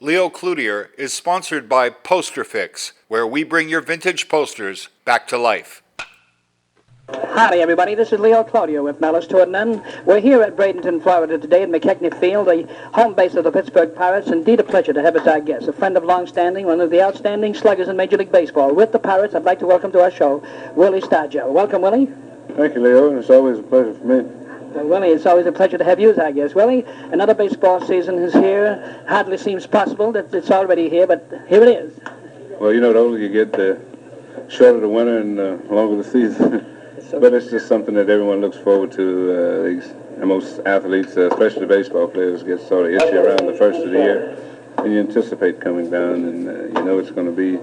Leo Cloutier is sponsored by Poster Fix, where we bring your vintage posters back to life. Howdy, everybody. This is Leo Cloutier with Malice Toward None. We're here at Bradenton, Florida today at McKechnie Field, the home base of the Pittsburgh Pirates. Indeed a pleasure to have as our guest, a friend of long standing, one of the outstanding sluggers in Major League Baseball. With the Pirates, I'd like to welcome to our show, Willie Stargell. Welcome, Willie. Thank you, Leo. It's always a pleasure for me. Well, Willie, it's always a pleasure to have you as our guest. Willie, another baseball season is here. Hardly seems possible that it's already here, but here it is. Well, you know, the older you get, the shorter the winter and the longer the season. But it's just something that everyone looks forward to. Most athletes, especially baseball players, get sort of itchy around the first of the year. And you anticipate coming down, and you know it's going to be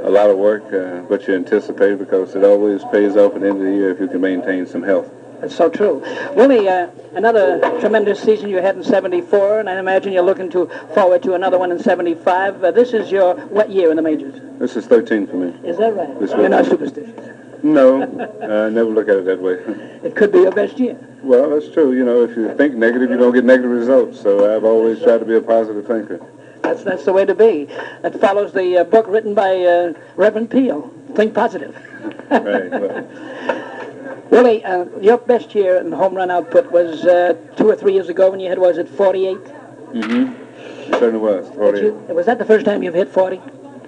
a lot of work, but you anticipate because it always pays off at the end of the year if you can maintain some health. That's so true. Willie, another tremendous season you had in 74, and I imagine you're looking forward to another one in 75. This is your what year in the majors? This is 13 for me. Is that right? You're not superstitious. No, I never look at it that way. It could be your best year. Well, that's true. You know, if you think negative, you don't get negative results. So I've always tried to be a positive thinker. That's the way to be. That follows the book written by Reverend Peale, Think Positive. Right. Well. Willie, your best year in home run output was 2 or 3 years ago when you had, was it 48? Mm-hmm. It certainly was, 48. Was that the first time you've hit 40?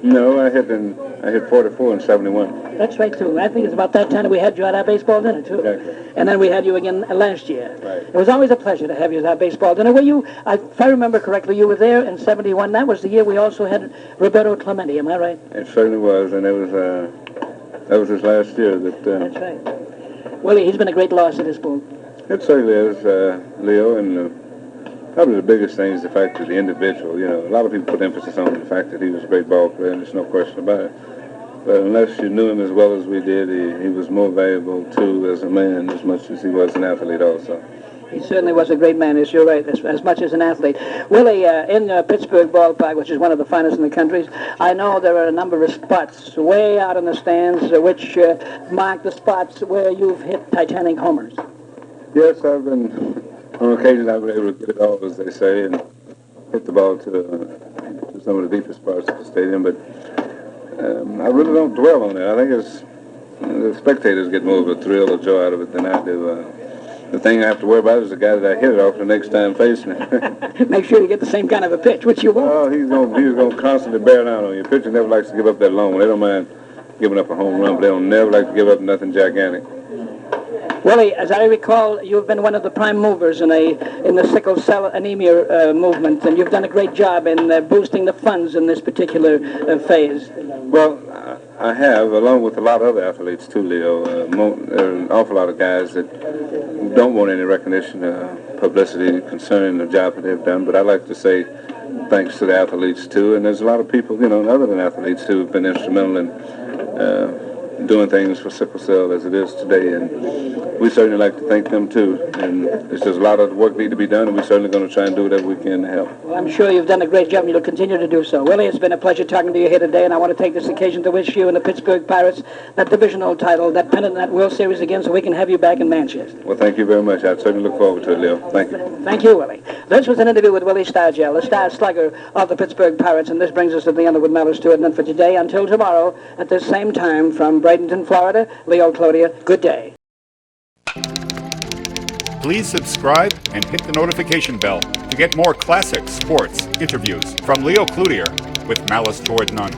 No, I hit 44 in 71. That's right, too. I think it's about that time that we had you at our baseball dinner, too. Exactly. And then we had you again last year. Right. It was always a pleasure to have you at our baseball dinner. Were you, if I remember correctly, you were there in 71. That was the year we also had Roberto Clemente, am I right? It certainly was, and that was his last year. That's right. Willie, he's been a great loss at this point. It certainly is, Leo, and probably the biggest thing is the fact that the individual, you know, a lot of people put emphasis on the fact that he was a great ball player, and there's no question about it. But unless you knew him as well as we did, he was more valuable, too, as a man, as much as he was an athlete also. He certainly was a great man, as you're right, as much as an athlete. Willie, in Pittsburgh ballpark, which is one of the finest in the country, I know there are a number of spots way out in the stands which mark the spots where you've hit Titanic homers. Yes, on occasion I've been able to get it off, as they say, and hit the ball to some of the deepest parts of the stadium, but I really don't dwell on it. I think the spectators get more of a thrill or joy out of it than I do. The thing I have to worry about is the guy that I hit it off the next time facing him. Make sure you get the same kind of a pitch, which you won't. Oh, he's going to constantly bear down on you. Pitcher never likes to give up that long. They don't mind giving up a home run, but they don't never like to give up nothing gigantic. Willie, as I recall, you've been one of the prime movers in the sickle cell anemia movement, and you've done a great job in boosting the funds in this particular phase. Well, I have, along with a lot of other athletes too, Leo. There are an awful lot of guys that don't want any recognition, publicity concerning the job that they've done, but I like to say thanks to the athletes too, and there's a lot of people, you know, other than athletes who have been instrumental in doing things for sickle cell as it is today, and we certainly like to thank them too. And there's just a lot of work need to be done, and we're certainly going to try and do whatever we can to help. Well, I'm sure you've done a great job, and you'll continue to do so. Willie, it's been a pleasure talking to you here today, and I want to take this occasion to wish you and the Pittsburgh Pirates that divisional title, that pennant, that World Series again, so we can have you back in Manchester. Well, thank you very much. I certainly look forward to it, Leo. Thank you. Thank you, Willie. This was an interview with Willie Stargell, the star slugger of the Pittsburgh Pirates, and this brings us to the end of With Malice to It. And for today, until tomorrow, at this same time, from Bradenton, Florida, Leo Cloutier, good day. Please subscribe and hit the notification bell to get more classic sports interviews from Leo Cloutier with Malice Toward None.